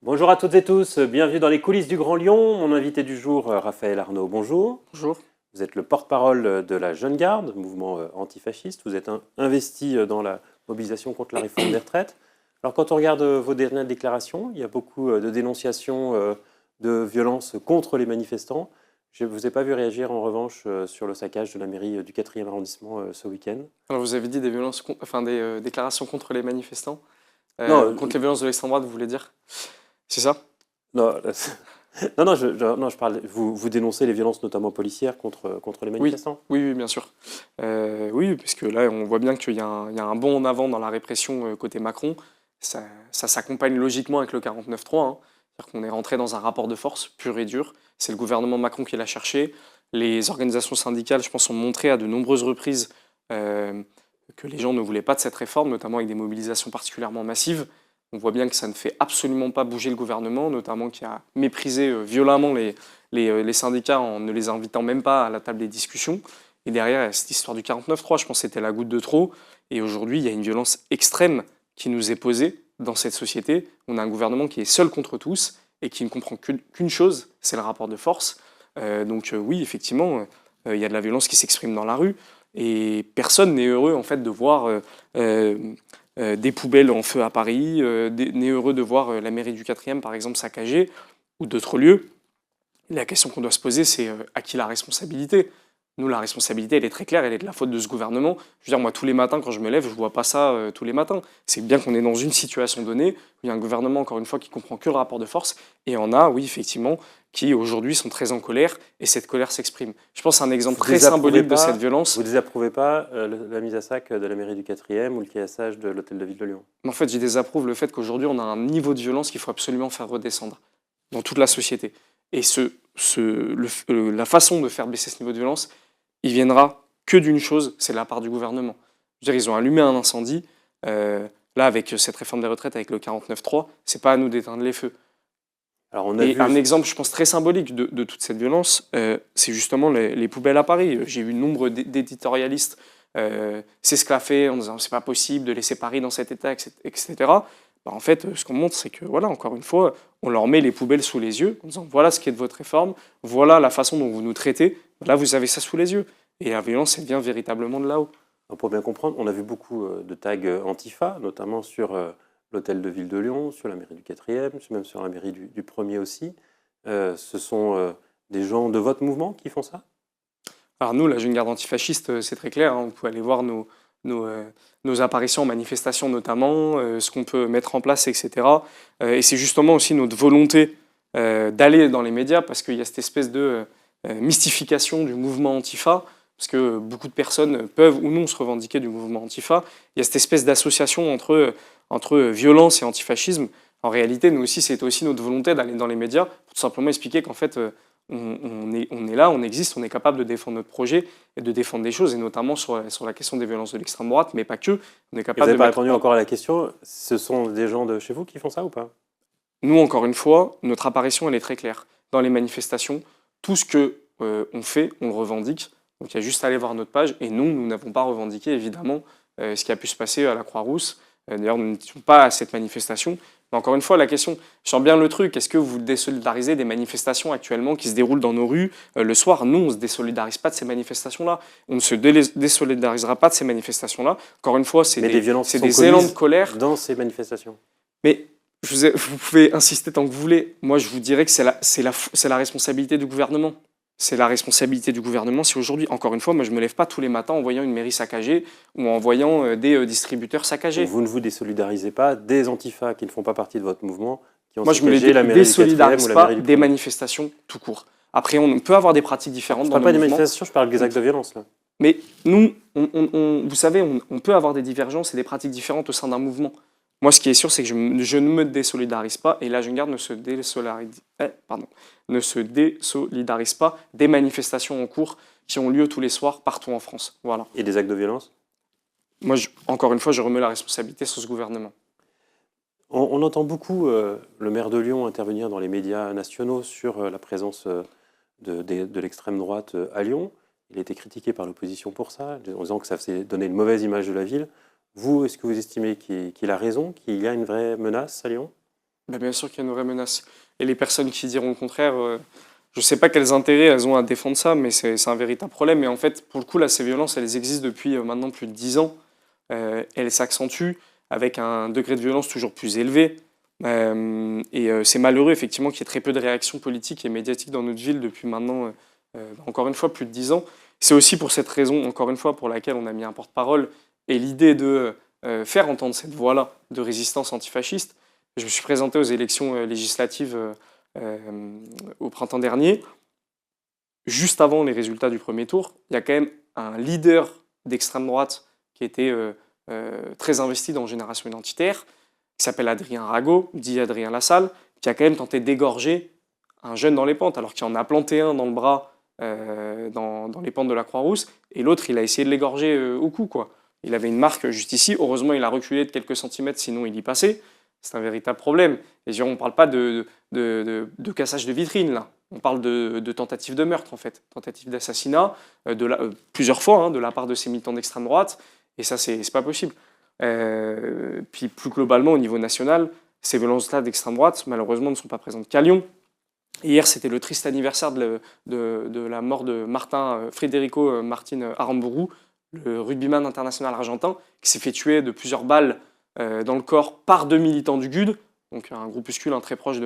Bonjour à toutes et tous, bienvenue dans les coulisses du Grand Lyon. Mon invité du jour, Raphaël Arnaud, bonjour. Bonjour. Vous êtes le porte-parole de la Jeune Garde, mouvement antifasciste. Vous êtes investi dans la mobilisation contre la réforme des retraites. Alors quand on regarde vos dernières déclarations, il y a beaucoup de dénonciations de violences contre les manifestants. Je ne vous ai pas vu réagir en revanche sur le saccage de la mairie du 4e arrondissement ce week-end. Alors vous avez dit des violences, des déclarations contre les manifestants, Non, contre les violences de l'extrême droite, vous voulez dire? C'est ça? non, non, je parle. Vous dénoncez les violences, notamment policières, contre les Oui, manifestants. oui, oui, bien sûr. Oui, parce que là, on voit bien qu'il y a un bond en avant dans la répression côté Macron. Ça s'accompagne logiquement avec le 49-3, hein. C'est-à-dire qu'on est rentré dans un rapport de force pur et dur. C'est le gouvernement Macron qui l'a cherché. Les organisations syndicales, je pense, ont montré à de nombreuses reprises que les gens ne voulaient pas de cette réforme, notamment avec des mobilisations particulièrement massives. On voit bien que ça ne fait absolument pas bouger le gouvernement, notamment qui a méprisé violemment les syndicats en ne les invitant même pas à la table des discussions. Et derrière, il y a cette histoire du 49-3, je pense que c'était la goutte de trop. Et aujourd'hui, il y a une violence extrême qui nous est posée dans cette société. On a un gouvernement qui est seul contre tous et qui ne comprend qu'une chose, c'est le rapport de force. Oui, effectivement, il y a de la violence qui s'exprime dans la rue. Et personne n'est heureux en fait de voir des poubelles en feu à Paris, n'est heureux de voir la mairie du 4e par exemple saccagée, ou d'autres lieux. La question qu'on doit se poser, c'est à qui la responsabilité? Nous, la responsabilité, elle est très claire, elle est de la faute de ce gouvernement. Je veux dire, moi, tous les matins, quand je me lève, je ne vois pas ça tous les matins. C'est bien qu'on est dans une situation donnée où il y a un gouvernement, encore une fois, qui comprend que le rapport de force. Et on a, oui, effectivement, qui aujourd'hui sont très en colère et cette colère s'exprime. Je pense à un exemple très symbolique de cette violence. Vous ne désapprouvez pas la mise à sac de la mairie du 4e ou le caillassage de l'hôtel de ville de Lyon? Mais en fait, j'y désapprouve le fait qu'aujourd'hui, on a un niveau de violence qu'il faut absolument faire redescendre dans toute la société. Et la façon de faire baisser ce niveau de violence, il viendra que d'une chose, c'est de la part du gouvernement. Je veux dire, ils ont allumé un incendie. Là, avec cette réforme des retraites, avec le 49.3, c'est pas à nous d'éteindre les feux. Alors Un exemple, je pense, très symbolique de toute cette violence, c'est justement les poubelles à Paris. J'ai vu nombre d'éditorialistes s'esclaffer en disant c'est pas possible de laisser Paris dans cet état, etc. En fait, ce qu'on montre, c'est que, voilà, encore une fois, on leur met les poubelles sous les yeux en disant voilà ce qui est de votre réforme, voilà la façon dont vous nous traitez, là vous avez ça sous les yeux. Et la violence, elle vient véritablement de là-haut. Pour bien comprendre, on a vu beaucoup de tags antifa, notamment sur l'hôtel de ville de Lyon, sur la mairie du 4e, même sur la mairie du 1er aussi. Ce sont des gens de votre mouvement qui font ça? Alors nous, la Jeune Garde antifasciste, c'est très clair, hein, vous pouvez aller voir nos apparitions en manifestation notamment, ce qu'on peut mettre en place, etc. Et c'est justement aussi notre volonté d'aller dans les médias parce qu'il y a cette espèce de mystification du mouvement Antifa, parce que beaucoup de personnes peuvent ou non se revendiquer du mouvement Antifa. Il y a cette espèce d'association entre violence et antifascisme. En réalité, nous aussi, c'est aussi notre volonté d'aller dans les médias pour tout simplement expliquer qu'en fait, on est là, on existe, on est capable de défendre notre projet et de défendre des choses, et notamment sur la question des violences de l'extrême droite, mais pas que. On est capable Vous n'avez de pas mettre... répondu encore à la question, ce sont des gens de chez vous qui font ça ou pas? Nous, encore une fois, notre apparition, elle est très claire. Dans les manifestations, tout ce que on fait, on le revendique. Donc il y a juste à aller voir notre page. Et non, nous n'avons pas revendiqué, évidemment, ce qui a pu se passer à la Croix-Rousse. D'ailleurs, nous n'étions pas à cette manifestation. Mais encore une fois, la question, je sens bien le truc, est-ce que vous désolidarisez des manifestations actuellement qui se déroulent dans nos rues le soir? Non, on ne se désolidarise pas de ces manifestations-là. On ne se désolidarisera pas de ces manifestations-là. Encore une fois, c'est des élans de colère. Dans ces manifestations. Mais vous pouvez insister tant que vous voulez. Moi, je vous dirais que c'est la responsabilité du gouvernement. C'est la responsabilité du gouvernement si aujourd'hui, encore une fois, moi je ne me lève pas tous les matins en voyant une mairie saccagée ou en voyant des distributeurs saccagés. Donc vous ne vous désolidarisez pas des antifas qui ne font pas partie de votre mouvement, qui ont Moi je me saccagé la mairie du 4e désolidarise ou la pas mairie du des 1er. manifestations tout court. Après, on peut avoir des pratiques différentes Je ne dans parle le pas des mouvement. manifestations, je parle des actes de violence. Là. Mais nous, vous savez, on peut avoir des divergences et des pratiques différentes au sein d'un mouvement. Moi, ce qui est sûr, c'est que je ne me désolidarise pas, et la Jeune Garde ne se désolidarise pas des manifestations en cours qui ont lieu tous les soirs partout en France. Voilà. Et des actes de violence? Moi, encore une fois, je remets la responsabilité sur ce gouvernement. On entend beaucoup le maire de Lyon intervenir dans les médias nationaux sur la présence de l'extrême droite à Lyon. Il a été critiqué par l'opposition pour ça, en disant que ça faisait donner une mauvaise image de la ville. Vous, est-ce que vous estimez qu'il a raison, qu'il y a une vraie menace à Lyon? Bah, bien sûr qu'il y a une vraie menace. Et les personnes qui diront le contraire, je ne sais pas quels intérêts elles ont à défendre ça, mais c'est un véritable problème. Et en fait, pour le coup, là, ces violences, elles existent depuis maintenant plus de 10 ans. Elles s'accentuent avec un degré de violence toujours plus élevé. C'est malheureux, effectivement, qu'il y ait très peu de réactions politiques et médiatiques dans notre ville depuis maintenant, encore une fois, plus de 10 ans. C'est aussi pour cette raison, encore une fois, pour laquelle on a mis un porte-parole et l'idée de faire entendre cette voix-là de résistance antifasciste. Je me suis présenté aux élections législatives au printemps dernier. Juste avant les résultats du premier tour, il y a quand même un leader d'extrême droite qui était très investi dans Génération Identitaire, qui s'appelle Adrien Rago, dit Adrien Lassalle, qui a quand même tenté d'égorger un jeune dans les pentes, alors qu'il en a planté un dans le bras dans les pentes de la Croix-Rousse, et l'autre, il a essayé de l'égorger au cou, quoi. Il avait une marque juste ici. Heureusement, il a reculé de quelques centimètres, sinon il y passait. C'est un véritable problème. Et on ne parle pas de cassage de vitrine, là. On parle de tentative de meurtre, en fait. Tentative d'assassinat, plusieurs fois, de la part de ces militants d'extrême droite. Et ça, c'est pas possible. Puis plus globalement, au niveau national, ces violences-là d'extrême droite, malheureusement, ne sont pas présentes qu'à Lyon. Hier, c'était le triste anniversaire de la mort de Federico Martin Aramburu, le rugbyman international argentin, qui s'est fait tuer de plusieurs balles dans le corps par 2 militants du GUD, donc un groupuscule très proche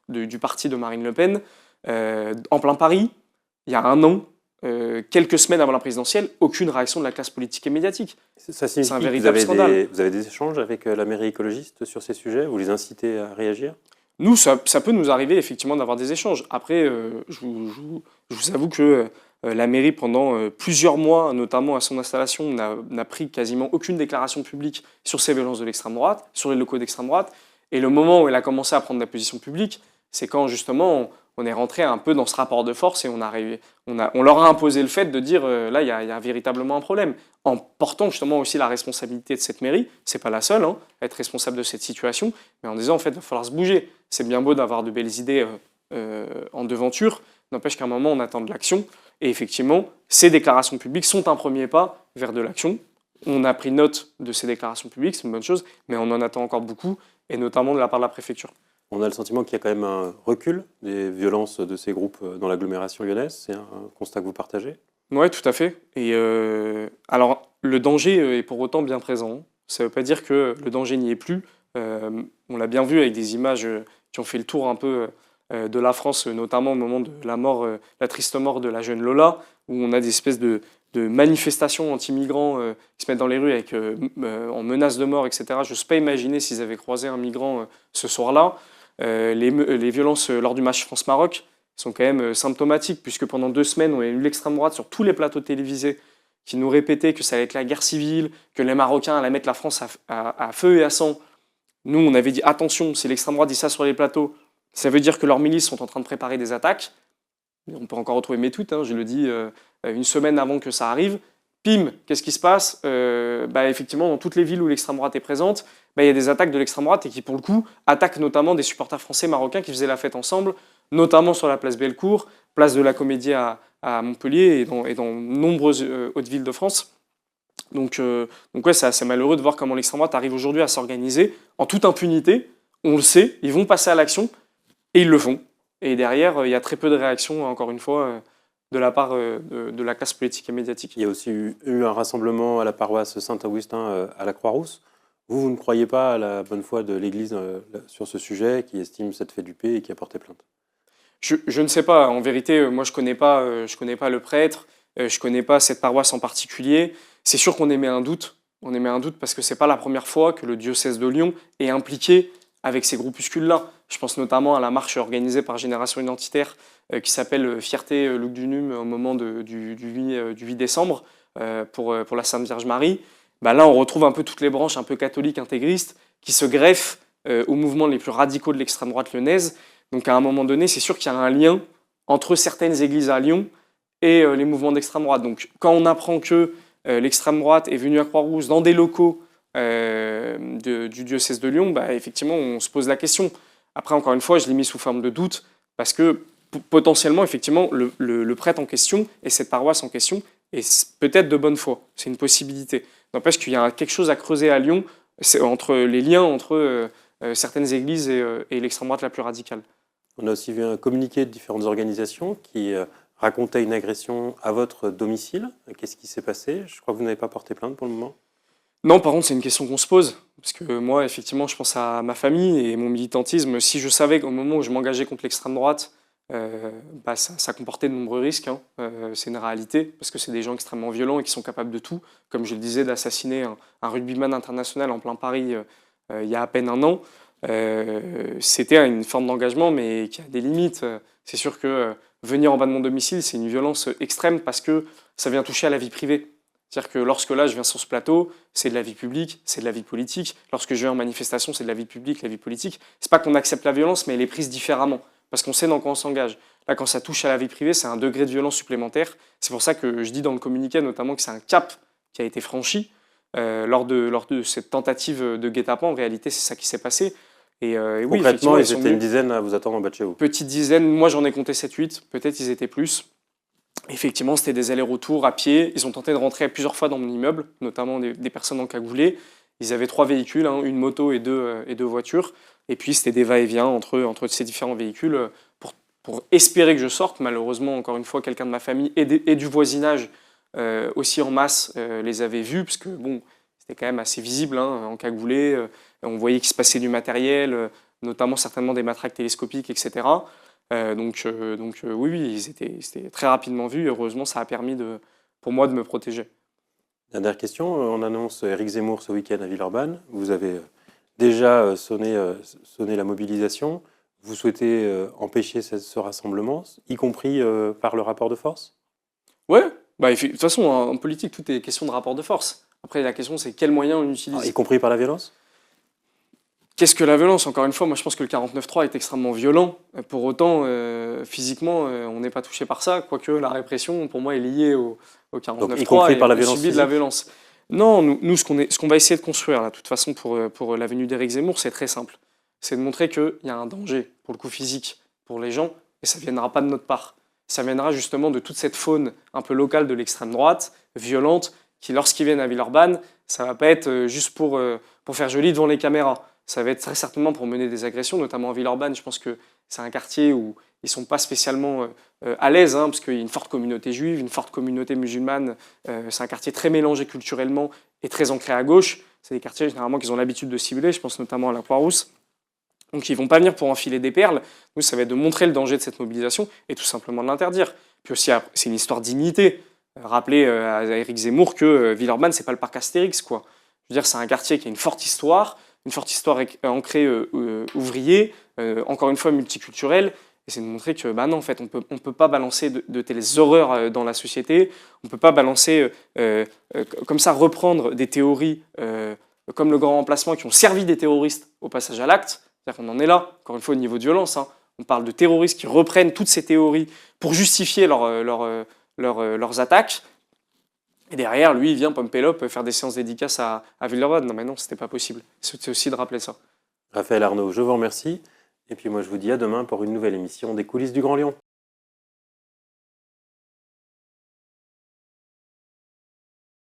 du parti de Marine Le Pen, en plein Paris, il y a un an, quelques semaines avant la présidentielle, aucune réaction de la classe politique et médiatique. Ça signifie c'est un véritable scandale. vous avez des échanges avec la mairie écologiste sur ces sujets? Vous les incitez à réagir? Nous, ça peut nous arriver effectivement d'avoir des échanges. Après, je vous avoue que la mairie, pendant plusieurs mois, notamment à son installation, n'a pris quasiment aucune déclaration publique sur ces violences de l'extrême droite, sur les locaux d'extrême droite. Et le moment où elle a commencé à prendre la position publique, c'est quand justement on est rentré un peu dans ce rapport de force et on leur a imposé le fait de dire là, il y a véritablement un problème. En portant justement aussi la responsabilité de cette mairie, c'est pas la seule à être responsable de cette situation, mais en disant en fait, il va falloir se bouger. C'est bien beau d'avoir de belles idées en devanture, n'empêche qu'à un moment, on attend de l'action. Et effectivement, ces déclarations publiques sont un premier pas vers de l'action. On a pris note de ces déclarations publiques, c'est une bonne chose, mais on en attend encore beaucoup, et notamment de la part de la préfecture. On a le sentiment qu'il y a quand même un recul des violences de ces groupes dans l'agglomération lyonnaise. C'est un constat que vous partagez? Oui, tout à fait. Et alors, le danger est pour autant bien présent. Ça ne veut pas dire que le danger n'y est plus. On l'a bien vu avec des images qui ont fait le tour un peu de la France, notamment au moment de la triste mort de la jeune Lola, où on a des espèces de manifestations anti-migrants qui se mettent dans les rues en menace de mort, etc. Je n'ose pas imaginer s'ils avaient croisé un migrant ce soir-là. Les violences lors du match France-Maroc sont quand même symptomatiques, puisque pendant 2 semaines, on a eu l'extrême droite sur tous les plateaux télévisés qui nous répétait que ça allait être la guerre civile, que les Marocains allaient mettre la France à feu et à sang. Nous, on avait dit attention, si l'extrême droite dit ça sur les plateaux, ça veut dire que leurs milices sont en train de préparer des attaques. On peut encore retrouver mes tweets, je le dis une semaine avant que ça arrive. Pim, qu'est-ce qui se passe? Effectivement, dans toutes les villes où l'extrême droite est présente, il y a des attaques de l'extrême droite et qui, pour le coup, attaquent notamment des supporters français marocains qui faisaient la fête ensemble, notamment sur la place Bellecour, place de la Comédie à Montpellier et dans nombreuses autres villes de France. Donc ouais, c'est assez malheureux de voir comment l'extrême droite arrive aujourd'hui à s'organiser en toute impunité. On le sait, ils vont passer à l'action et ils le font. Et derrière, il y a très peu de réactions, encore une fois, de la part de la classe politique et médiatique. Il y a aussi eu un rassemblement à la paroisse Saint-Augustin à la Croix-Rousse. Vous ne croyez pas à la bonne foi de l'Église sur ce sujet, qui estime s'être fait duper et qui a porté plainte? Je ne sais pas. En vérité, moi, je connais pas le prêtre, je connais pas cette paroisse en particulier. C'est sûr qu'on émet un doute. On émet un doute parce que c'est pas la première fois que le diocèse de Lyon est impliqué avec ces groupuscules-là. Je pense notamment à la marche organisée par Génération Identitaire qui s'appelle Fierté Lugdunum au moment du 8 décembre pour la Sainte Vierge Marie. Là, on retrouve un peu toutes les branches un peu catholiques intégristes qui se greffent aux mouvements les plus radicaux de l'extrême droite lyonnaise. Donc à un moment donné, c'est sûr qu'il y a un lien entre certaines églises à Lyon et les mouvements d'extrême droite. Donc quand on apprend que l'extrême droite est venue à Croix-Rousse dans des locaux du diocèse de Lyon, effectivement, on se pose la question. Après, encore une fois, je l'ai mis sous forme de doute parce que potentiellement, effectivement, le prêtre en question et cette paroisse en question est peut-être de bonne foi. C'est une possibilité. N'empêche qu'il y a quelque chose à creuser à Lyon, c'est entre les liens entre certaines églises et l'extrême droite la plus radicale. On a aussi vu un communiqué de différentes organisations qui racontait une agression à votre domicile. Qu'est-ce qui s'est passé? Je crois que vous n'avez pas porté plainte pour le moment. Non, par contre, c'est une question qu'on se pose. Parce que moi, effectivement, je pense à ma famille et mon militantisme. Si je savais qu'au moment où je m'engageais contre l'extrême droite, ça comportait de nombreux risques, hein. C'est une réalité, parce que c'est des gens extrêmement violents et qui sont capables de tout. Comme je le disais, d'assassiner un rugbyman international en plein Paris il y a à peine un an. C'était une forme d'engagement, mais qui a des limites. C'est sûr que venir en bas de mon domicile, c'est une violence extrême parce que ça vient toucher à la vie privée. C'est-à-dire que lorsque là, je viens sur ce plateau, c'est de la vie publique, c'est de la vie politique. Lorsque je viens en manifestation, c'est de la vie publique, la vie politique. C'est pas qu'on accepte la violence, mais elle est prise différemment, parce qu'on sait dans quoi on s'engage. Là, quand ça touche à la vie privée, c'est un degré de violence supplémentaire. C'est pour ça que je dis dans le communiqué notamment que c'est un cap qui a été franchi lors de cette tentative de guet-apens. En réalité, c'est ça qui s'est passé. Et oui, Concrètement, ils sont étaient venus. une dizaine à vous attendre en bas de chez vous. Petite dizaine, moi j'en ai compté 7-8, peut-être ils étaient plus. Effectivement, c'était des allers-retours à pied. Ils ont tenté de rentrer plusieurs fois dans mon immeuble, notamment des personnes encagoulées. Ils avaient 3 véhicules, hein, une moto et deux voitures. Et puis, c'était des va-et-vient entre ces différents véhicules pour espérer que je sorte. Malheureusement, encore une fois, quelqu'un de ma famille et du voisinage aussi en masse les avait vus, parce que bon, c'était quand même assez visible, hein, encagoulés. On voyait qu'il se passait du matériel, notamment certainement des matraques télescopiques, etc. Oui, c'était très rapidement vu. Heureusement, ça a permis pour moi de me protéger. Dernière question, on annonce Éric Zemmour ce week-end à Villeurbanne. Vous avez déjà sonné la mobilisation. Vous souhaitez empêcher ce rassemblement, y compris par le rapport de force? Ouais, de toute façon, en politique, tout est question de rapport de force. Après, la question, c'est quels moyens on utilise. Y compris par la violence? Qu'est-ce que la violence? Encore une fois, moi je pense que le 49.3 est extrêmement violent. Pour autant, physiquement, on n'est pas touché par ça, quoique la répression, pour moi, est liée au 49.3. Donc, y compris par la violence subit de la violence. Non, nous ce qu'on va essayer de construire, là, de toute façon, pour la venue d'Éric Zemmour, c'est très simple. C'est de montrer qu'il y a un danger, pour le coup physique, pour les gens, et ça ne viendra pas de notre part. Ça viendra justement de toute cette faune un peu locale de l'extrême droite, violente, qui, lorsqu'ils viennent à Villeurbanne, ça ne va pas être juste pour faire joli devant les caméras. Ça va être très certainement pour mener des agressions, notamment à Villeurbanne. Je pense que c'est un quartier où ils ne sont pas spécialement à l'aise, hein, parce qu'il y a une forte communauté juive, une forte communauté musulmane. C'est un quartier très mélangé culturellement et très ancré à gauche. C'est des quartiers généralement qu'ils ont l'habitude de cibler, je pense notamment à la Croix-Rousse. Donc ils ne vont pas venir pour enfiler des perles. Nous, ça va être de montrer le danger de cette mobilisation et tout simplement de l'interdire. Puis aussi, c'est une histoire de dignité. Rappeler à Éric Zemmour que Villeurbanne, ce n'est pas le parc Astérix, quoi. Je veux dire, c'est un quartier qui a une forte histoire ancrée ouvrier, encore une fois multiculturelle. Et c'est de montrer que, non, en fait, on peut pas balancer de telles horreurs dans la société. On peut pas balancer, comme ça, reprendre des théories comme le grand remplacement qui ont servi des terroristes au passage à l'acte. C'est-à-dire qu'on en est là, encore une fois, au niveau de violence, hein. On parle de terroristes qui reprennent toutes ces théories pour justifier leurs attaques. Et derrière, lui, il vient Pompélope faire des séances dédicaces à Villeurbanne. Non, mais non, c'était pas possible. C'est aussi de rappeler ça. Raphaël Arnaud, je vous remercie. Et puis moi, je vous dis à demain pour une nouvelle émission des coulisses du Grand Lyon.